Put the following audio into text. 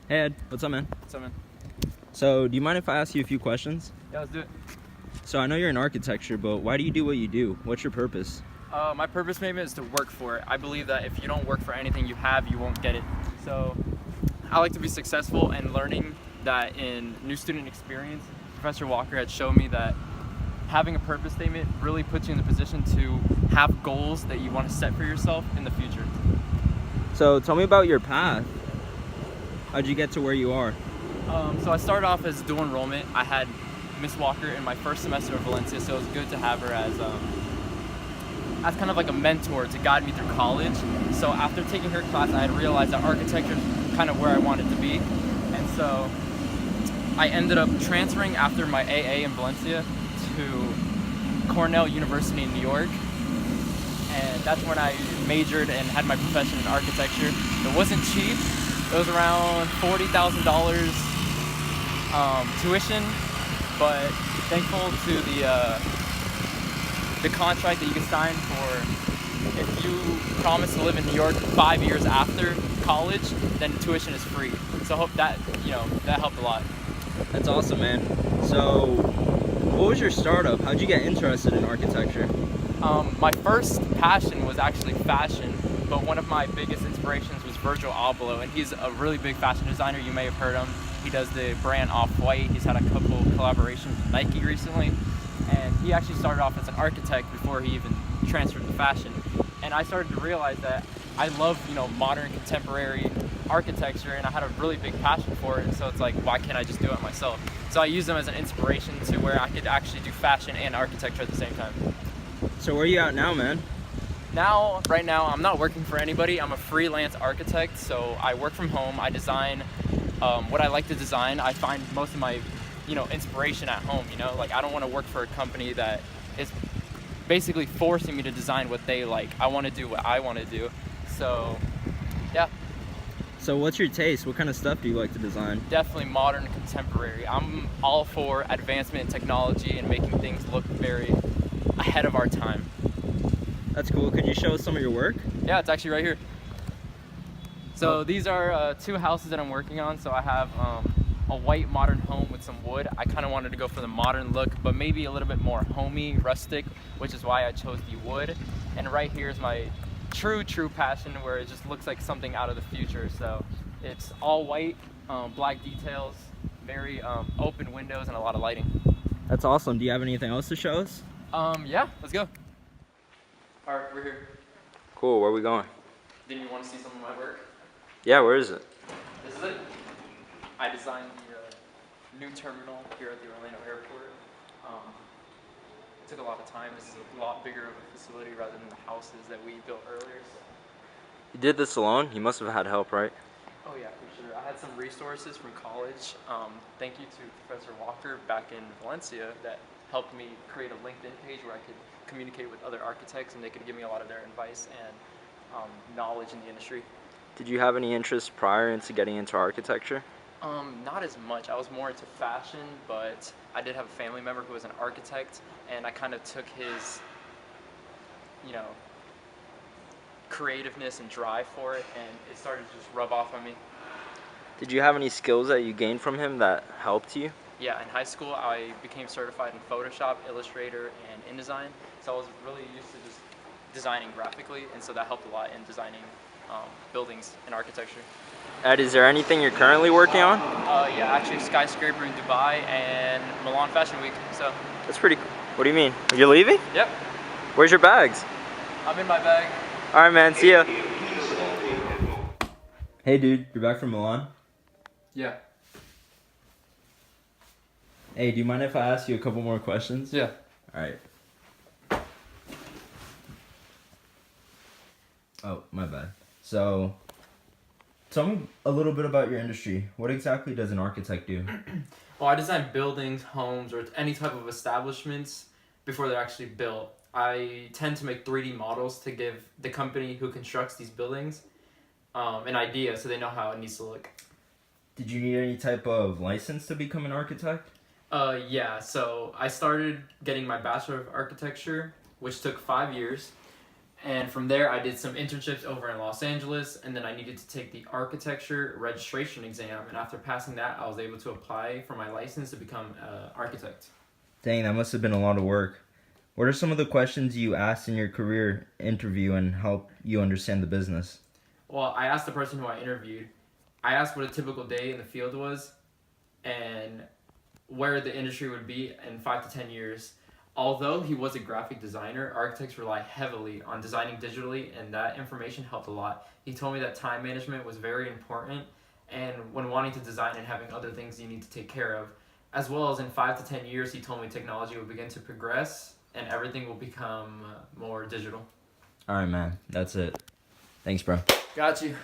Hey Ed, what's up, man? What's up, man? So, do you mind if I ask you a few questions? Yeah, let's do it. So, I know you're in architecture, but why do you do what you do? What's your purpose? My purpose statement is to work for it. I believe that if you don't work for anything you have, you won't get it. So, I like to be successful and learning that in new student experience, Professor Walker had shown me that having a purpose statement really puts you in the position to have goals that you want to set for yourself in the future. So, tell me about your path. How'd you get to where you are? So I started off as dual enrollment. I had Miss Walker in my first semester of Valencia, so it was good to have her as kind of like a mentor to guide me through college. So after taking her class, I had realized that architecture is kind of where I wanted to be, and so I ended up transferring after my AA in Valencia to Cornell University in New York, and that's when I majored and had my profession in architecture. It wasn't cheap. It was around $40,000 tuition, but thankful to the contract that you can sign for if you promise to live in New York 5 years after college, then tuition is free. So I hope that that helped a lot. That's awesome, man. So, what was your startup? How'd you get interested in architecture? My first passion was actually fashion, but one of my biggest inspirations was Virgil Abloh, and he's a really big fashion designer. You may have heard him. He does the brand Off-White. He's had a couple collaborations with Nike recently, and he actually started off as an architect before he even transferred to fashion. And I started to realize that I love, modern contemporary architecture, and I had a really big passion for it. And so it's like, why can't I just do it myself? So I used them as an inspiration to where I could actually do fashion and architecture at the same time. So, where are you at now, man? Right now, I'm not working for anybody. I'm a freelance architect, so I work from home. I design what I like to design. I find most of my, inspiration at home. Like I don't want to work for a company that is basically forcing me to design what they like. I want to do what I want to do. So, yeah. So, what's your taste? What kind of stuff do you like to design? Definitely modern contemporary. I'm all for advancement in technology and making things look very ahead of our time. That's cool. Could you show us some of your work? Yeah, it's actually right here. So these are two houses that I'm working on. So I have a white modern home with some wood. I kind of wanted to go for the modern look, but maybe a little bit more homey, rustic, which is why I chose the wood. And right here is my true passion, where it just looks like something out of the future. So it's all white, black details, very open windows, and a lot of lighting. That's awesome. Do you have anything else to show us? Yeah, let's go. All right, we're here. Cool. Where are we going? Didn't you want to see some of my work? Yeah, where is it? This is it. I designed the new terminal here at the Orlando airport. It took a lot of time. This is a lot bigger of a facility rather than the houses that we built earlier. So. You did this alone? You must have had help, right? Oh yeah, for sure. I had some resources from college. Thank you to Professor Walker back in Valencia that helped me create a LinkedIn page where I could communicate with other architects and they could give me a lot of their advice and knowledge in the industry. Did you have any interest prior into getting into architecture? Not as much. I was more into fashion, but I did have a family member who was an architect, and I kind of took his, creativeness and drive for it, and it started to just rub off on me. Did you have any skills that you gained from him that helped you? Yeah, in high school, I became certified in Photoshop, Illustrator, and InDesign, so I was really used to just designing graphically, and so that helped a lot in designing buildings and architecture. Ed, is there anything you're currently working on? Yeah, actually skyscraper in Dubai and Milan Fashion Week. So. That's pretty cool. What do you mean? You're leaving? Yep. Where's your bags? I'm in my bag. All right, man. See ya. Hey, dude. You're back from Milan? Yeah. Hey, do you mind if I ask you a couple more questions? Yeah. All right. Oh, my bad. So, tell me a little bit about your industry. What exactly does an architect do? Well, I design buildings, homes, or any type of establishments before they're actually built. I tend to make 3D models to give the company who constructs these buildings an idea so they know how it needs to look. Did you need any type of license to become an architect? Yeah, so I started getting my Bachelor of Architecture, which took 5 years. And from there, I did some internships over in Los Angeles, and then I needed to take the architecture registration exam. And after passing that, I was able to apply for my license to become an architect. Dang, that must have been a lot of work. What are some of the questions you asked in your career interview and help you understand the business? Well, I asked the person who I interviewed, I asked what a typical day in the field was and where the industry would be in 5 to 10 years. Although he was a graphic designer, architects rely heavily on designing digitally, and that information helped a lot. He told me that time management was very important, and when wanting to design and having other things you need to take care of, as well as in 5 to 10 years, he told me technology will begin to progress and everything will become more digital. All right, man. That's it. Thanks, bro. Got you.